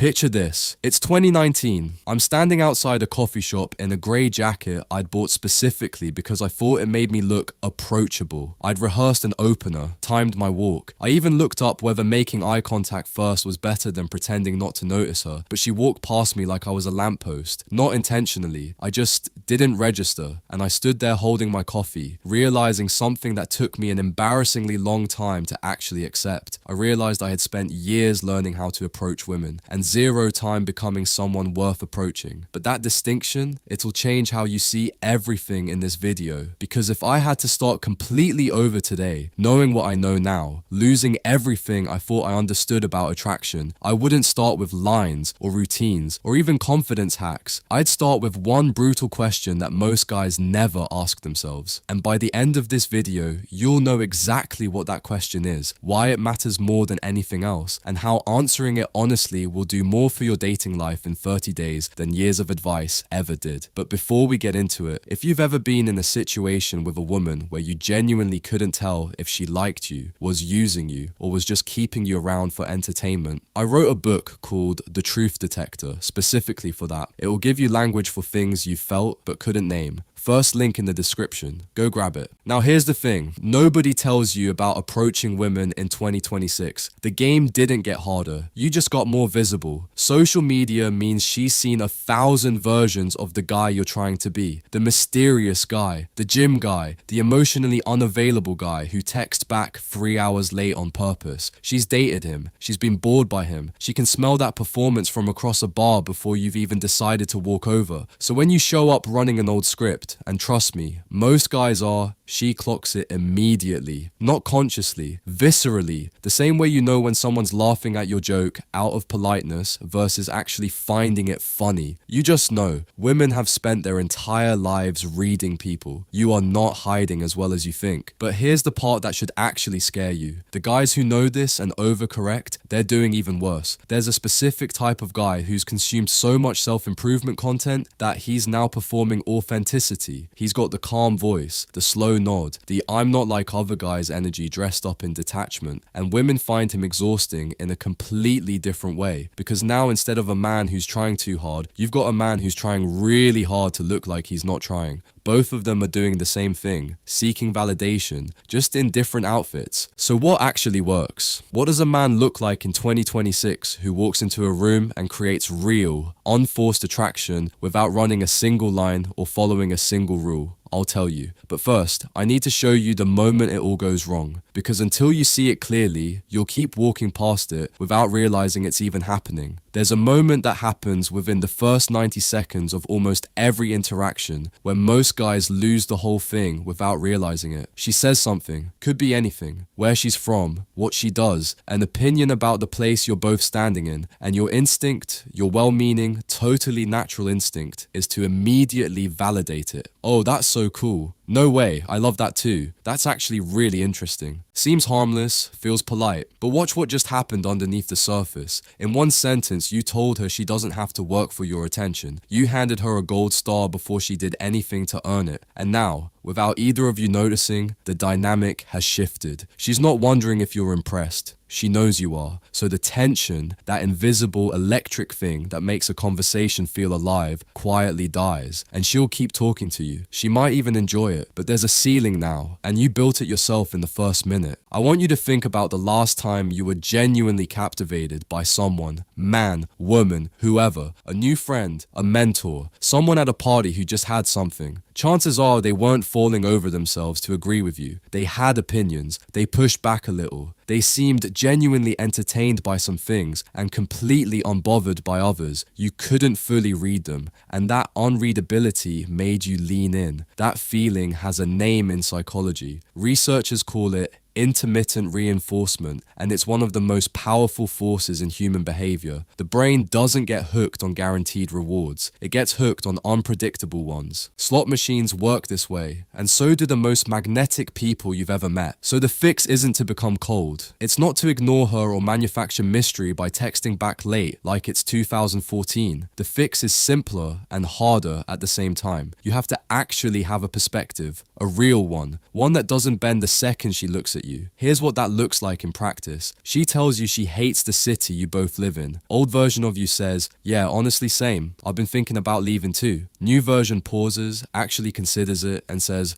Picture this. It's 2019. I'm standing outside a coffee shop in a grey jacket I'd bought specifically because I thought it made me look approachable. I'd rehearsed an opener, timed my walk. I even looked up whether making eye contact first was better than pretending not to notice her, but she walked past me like I was a lamppost. Not intentionally. I just didn't register, and I stood there holding my coffee, realizing something that took me an embarrassingly long time to actually accept. I realized I had spent years learning how to approach women, and zero time becoming someone worth approaching. But that distinction, it'll change how you see everything in this video, because if I had to start completely over today, knowing what I know now, losing everything I thought I understood about attraction, I wouldn't start with lines or routines or even confidence hacks. I'd start with one brutal question that most guys never ask themselves. And by the end of this video, you'll know exactly what that question is, why it matters more than anything else, and how answering it honestly will do more for your dating life in 30 days than years of advice ever did. But before we get into it, if you've ever been in a situation with a woman where you genuinely couldn't tell if she liked you, was using you, or was just keeping you around for entertainment, I wrote a book called The Truth Detector specifically for that. It will give you language for things you felt but couldn't name. First link in the description. Go grab it. Now here's the thing. Nobody tells you about approaching women in 2026. The game didn't get harder. You just got more visible. Social media means she's seen 1,000 versions of the guy you're trying to be. The mysterious guy, the gym guy, the emotionally unavailable guy who texts back 3 hours late on purpose. She's dated him. She's been bored by him. She can smell that performance from across a bar before you've even decided to walk over. So when you show up running an old script, and trust me, most guys are, she clocks it immediately. Not consciously, viscerally. The same way you know when someone's laughing at your joke out of politeness versus actually finding it funny. You just know. Women have spent their entire lives reading people. You are not hiding as well as you think. But here's the part that should actually scare you. The guys who know this and overcorrect, they're doing even worse. There's a specific type of guy who's consumed so much self-improvement content that he's now performing authenticity. He's got the calm voice, the slow nod, the I'm not like other guys energy dressed up in detachment, and women find him exhausting in a completely different way, because now instead of a man who's trying too hard, you've got a man who's trying really hard to look like he's not trying. Both of them are doing the same thing, seeking validation, just in different outfits. So what actually works? What does a man look like in 2026 who walks into a room and creates real, unforced attraction without running a single line or following a single rule? I'll tell you. But first, I need to show you the moment it all goes wrong, because until you see it clearly, you'll keep walking past it without realizing it's even happening. There's a moment that happens within the first 90 seconds of almost every interaction where most guys lose the whole thing without realizing it. She says something, could be anything, where she's from, what she does, an opinion about the place you're both standing in, and your instinct, your well-meaning, totally natural instinct, is to immediately validate it. Oh, that's so cool. No way, I love that too. That's actually really interesting. Seems harmless, feels polite, but watch what just happened underneath the surface. In one sentence, you told her she doesn't have to work for your attention. You handed her a gold star before she did anything to earn it. And now, without either of you noticing, the dynamic has shifted. She's not wondering if you're impressed. She knows you are. So the tension, that invisible electric thing that makes a conversation feel alive, quietly dies. And she'll keep talking to you. She might even enjoy it, but there's a ceiling now, and you built it yourself in the first minute. I want you to think about the last time you were genuinely captivated by someone, man, woman, whoever, a new friend, a mentor, someone at a party who just had something. Chances are they weren't falling over themselves to agree with you. They had opinions. They pushed back a little. They seemed genuinely entertained by some things and completely unbothered by others. You couldn't fully read them, and that unreadability made you lean in. That feeling has a name in psychology. Researchers call it intermittent reinforcement, and it's one of the most powerful forces in human behavior. The brain doesn't get hooked on guaranteed rewards. It gets hooked on unpredictable ones. Slot machines work this way, and so do the most magnetic people you've ever met. So the fix isn't to become cold. It's not to ignore her or manufacture mystery by texting back late like it's 2014. The fix is simpler and harder at the same time. You have to actually have a perspective, a real one that doesn't bend the second she looks at you. you. Here's what that looks like in practice. She tells you she hates the city you both live in. Old version of you says, yeah, honestly same. I've been thinking about leaving too. New version pauses, actually considers it, and says,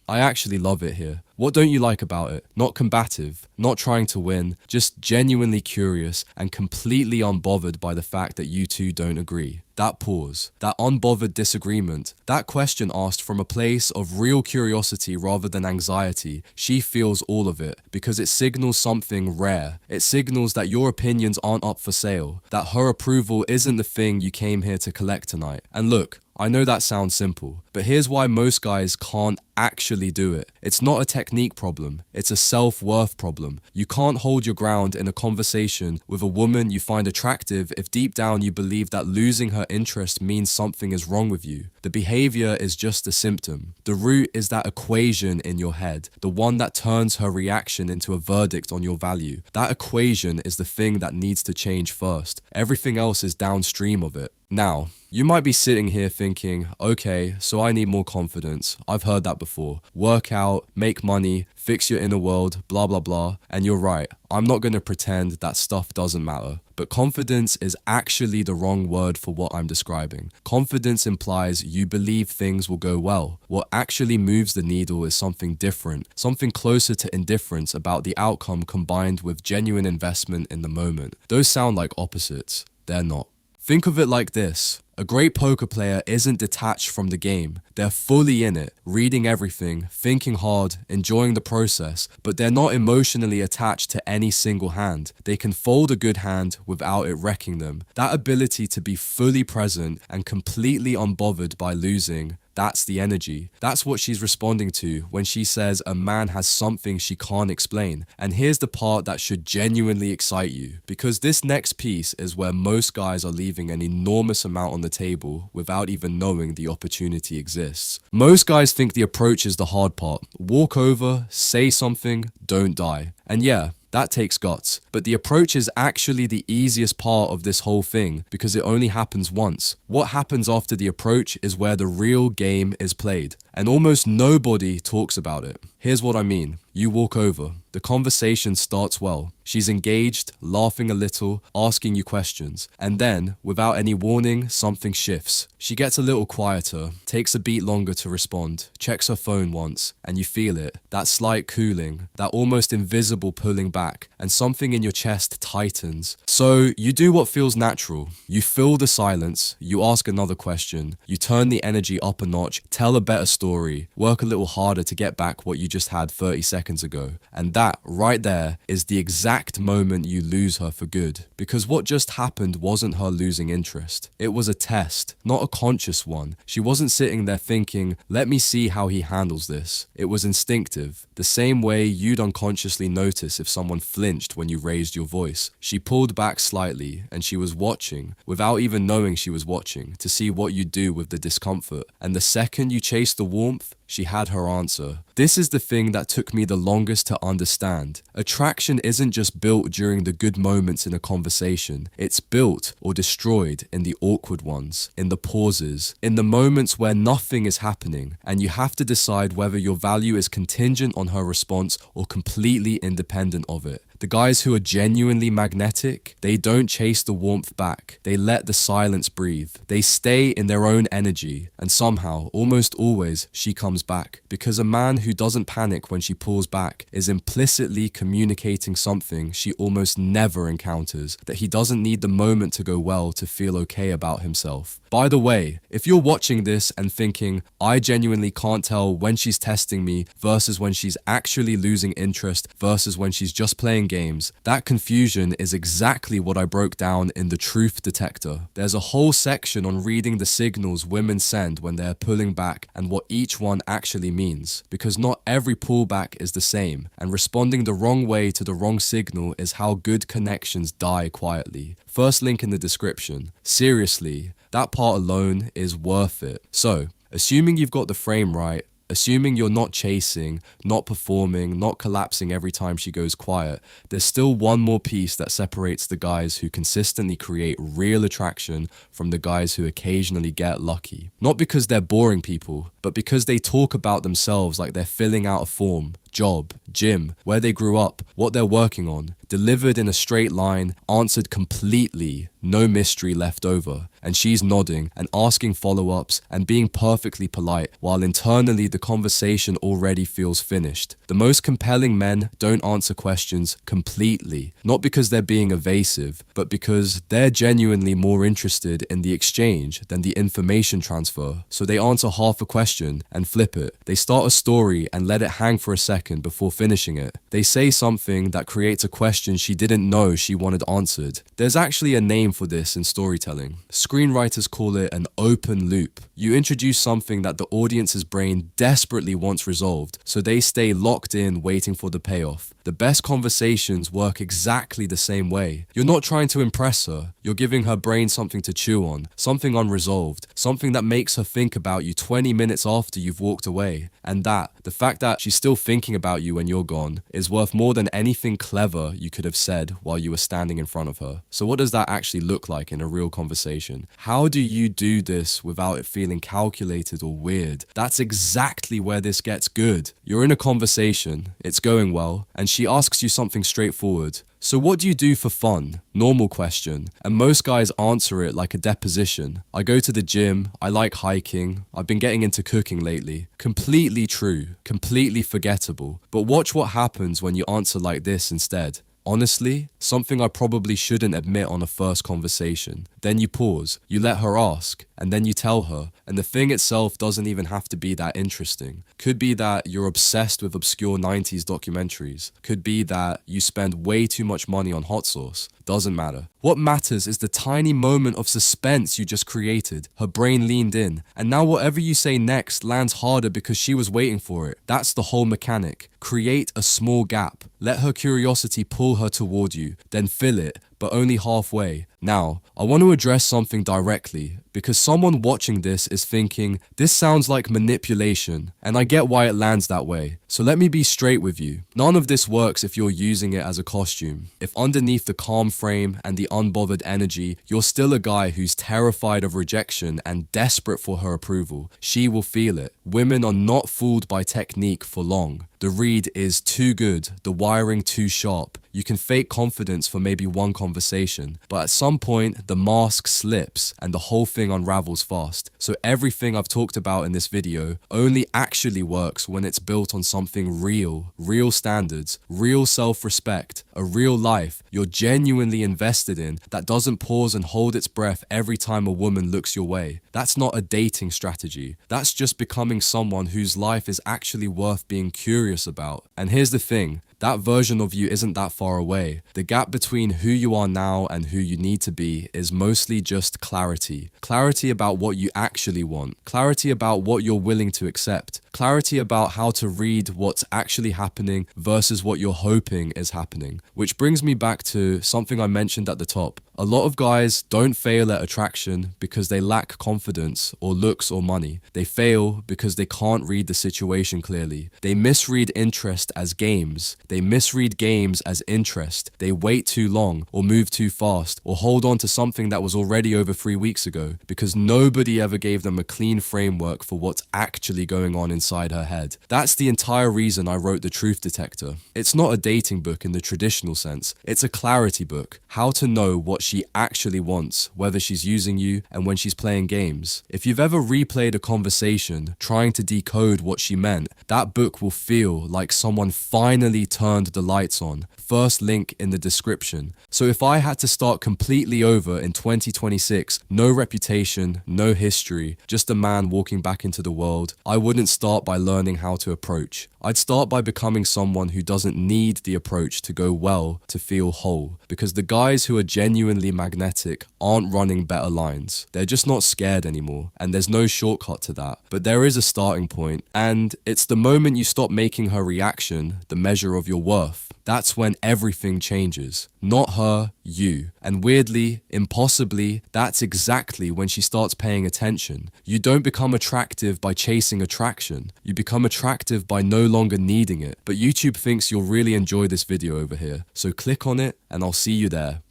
I actually love it here. What don't you like about it? Not combative, not trying to win, just genuinely curious and completely unbothered by the fact that you two don't agree. That pause, that unbothered disagreement, that question asked from a place of real curiosity rather than anxiety, she feels all of it because it signals something rare. It signals that your opinions aren't up for sale, that her approval isn't the thing you came here to collect tonight. And look, I know that sounds simple, but here's why most guys can't actually do it. It's not a technique problem, it's a self-worth problem. You can't hold your ground in a conversation with a woman you find attractive if deep down you believe that losing her interest means something is wrong with you. The behavior is just a symptom. The root is that equation in your head, the one that turns her reaction into a verdict on your value. That equation is the thing that needs to change first. Everything else is downstream of it. Now, you might be sitting here thinking, okay, so I need more confidence. I've heard that before. Work out, make money, fix your inner world, blah, blah, blah. And you're right. I'm not going to pretend that stuff doesn't matter. But confidence is actually the wrong word for what I'm describing. Confidence implies you believe things will go well. What actually moves the needle is something different, something closer to indifference about the outcome combined with genuine investment in the moment. Those sound like opposites. They're not. Think of it like this. A great poker player isn't detached from the game. They're fully in it, reading everything, thinking hard, enjoying the process, but they're not emotionally attached to any single hand. They can fold a good hand without it wrecking them. That ability to be fully present and completely unbothered by losing, that's the energy. That's what she's responding to when she says a man has something she can't explain. And here's the part that should genuinely excite you, because this next piece is where most guys are leaving an enormous amount on the table without even knowing the opportunity exists. Most guys think the approach is the hard part. Walk over, say something, don't die. And yeah, that takes guts. But the approach is actually the easiest part of this whole thing because it only happens once. What happens after the approach is where the real game is played. And almost nobody talks about it. Here's what I mean. You walk over. The conversation starts well. She's engaged, laughing a little, asking you questions. And then, without any warning, something shifts. She gets a little quieter, takes a beat longer to respond, checks her phone once, and you feel it. That slight cooling, that almost invisible pulling back, and something in your chest tightens. So you do what feels natural. You fill the silence, you ask another question, you turn the energy up a notch, tell a better story, work a little harder to get back what you just had 30 seconds ago. And that right there is the exact moment you lose her for good. Because what just happened wasn't her losing interest. It was a test, not a conscious one. She wasn't sitting there thinking, let me see how he handles this. It was instinctive, the same way you'd unconsciously notice if someone flinched when you raised your voice. She pulled back slightly and she was watching, without even knowing she was watching, to see what you'd do with the discomfort. And the second you chased the warmth, she had her answer. This is the thing that took me the longest to understand. Attraction isn't just built during the good moments in a conversation. It's built or destroyed in the awkward ones, in the pauses, in the moments where nothing is happening, and you have to decide whether your value is contingent on her response or completely independent of it. The guys who are genuinely magnetic, they don't chase the warmth back. They let the silence breathe. They stay in their own energy, and somehow, almost always, she comes back. Because a man who doesn't panic when she pulls back is implicitly communicating something she almost never encounters, that he doesn't need the moment to go well to feel okay about himself. By the way, if you're watching this and thinking, I genuinely can't tell when she's testing me versus when she's actually losing interest versus when she's just playing games, that confusion is exactly what I broke down in the Truth Detector. There's a whole section on reading the signals women send when they're pulling back and what each one actually means. Because not every pullback is the same, and responding the wrong way to the wrong signal is how good connections die quietly. First link in the description. Seriously, that part alone is worth it. So, assuming you've got the frame right, Assuming you're not chasing, not performing, not collapsing every time she goes quiet, there's still one more piece that separates the guys who consistently create real attraction from the guys who occasionally get lucky. Not because they're boring people, but because they talk about themselves like they're filling out a form. Job, gym, where they grew up, what they're working on, delivered in a straight line, answered completely, no mystery left over. And she's nodding and asking follow-ups and being perfectly polite, while internally the conversation already feels finished. The most compelling men don't answer questions completely, not because they're being evasive, but because they're genuinely more interested in the exchange than the information transfer. So they answer half a question and flip it. They start a story and let it hang for a second before finishing it. They say something that creates a question she didn't know she wanted answered. There's actually a name for this in storytelling. Screenwriters call it an open loop. You introduce something that the audience's brain desperately wants resolved, so they stay locked in waiting for the payoff. The best conversations work exactly the same way. You're not trying to impress her. You're giving her brain something to chew on, something unresolved, something that makes her think about you 20 minutes after you've walked away. And the fact that she's still thinking about you when you're gone, is worth more than anything clever you could have said while you were standing in front of her. So what does that actually look like in a real conversation? How do you do this without it feeling calculated or weird? That's exactly where this gets good. You're in a conversation, it's going well, and she asks you something straightforward. So what do you do for fun? Normal question. And most guys answer it like a deposition. I go to the gym, I like hiking, I've been getting into cooking lately. Completely true, completely forgettable. But watch what happens when you answer like this instead. Honestly, something I probably shouldn't admit on a first conversation. Then you pause, you let her ask, and then you tell her, and the thing itself doesn't even have to be that interesting. Could be that you're obsessed with obscure 90s documentaries. Could be that you spend way too much money on hot sauce. Doesn't matter. What matters is the tiny moment of suspense you just created. Her brain leaned in, and now whatever you say next lands harder because she was waiting for it. That's the whole mechanic. Create a small gap. Let her curiosity pull her toward you, then fill it, but only halfway. Now, I want to address something directly, because someone watching this is thinking, this sounds like manipulation, and I get why it lands that way. So let me be straight with you. None of this works if you're using it as a costume. If underneath the calm frame and the unbothered energy, you're still a guy who's terrified of rejection and desperate for her approval, she will feel it. Women are not fooled by technique for long. The read is too good, the wiring too sharp. You can fake confidence for maybe one conversation, but at some point, the mask slips and the whole thing unravels fast. So everything I've talked about in this video only actually works when it's built on something real, real standards, real self-respect, a real life you're genuinely invested in that doesn't pause and hold its breath every time a woman looks your way. That's not a dating strategy. That's just becoming someone whose life is actually worth being curious about. And here's the thing. That version of you isn't that far away. The gap between who you are now and who you need to be is mostly just clarity. Clarity about what you actually want. Clarity about what you're willing to accept. Clarity about how to read what's actually happening versus what you're hoping is happening. Which brings me back to something I mentioned at the top. A lot of guys don't fail at attraction because they lack confidence or looks or money. They fail because they can't read the situation clearly. They misread interest as games. They misread games as interest. They wait too long or move too fast or hold on to something that was already over 3 weeks ago because nobody ever gave them a clean framework for what's actually going on inside her head. That's the entire reason I wrote The Truth Detector. It's not a dating book in the traditional sense. It's a clarity book. How to know what she actually wants, whether she's using you and when she's playing games. If you've ever replayed a conversation trying to decode what she meant, that book will feel like someone finally turned the lights on. First link in the description. So if I had to start completely over in 2026, no reputation, no history, just a man walking back into the world, I wouldn't start by learning how to approach. I'd start by becoming someone who doesn't need the approach to go well to feel whole. Because the guys who are genuinely magnetic aren't running better lines. They're just not scared anymore. And there's no shortcut to that. But there is a starting point. And it's the moment you stop making her reaction the measure of your worth. That's when everything changes. Not her, you. And weirdly, impossibly, that's exactly when she starts paying attention. You don't become attractive by chasing attraction. You become attractive by no longer needing it. But YouTube thinks you'll really enjoy this video over here. So click on it and I'll see you there.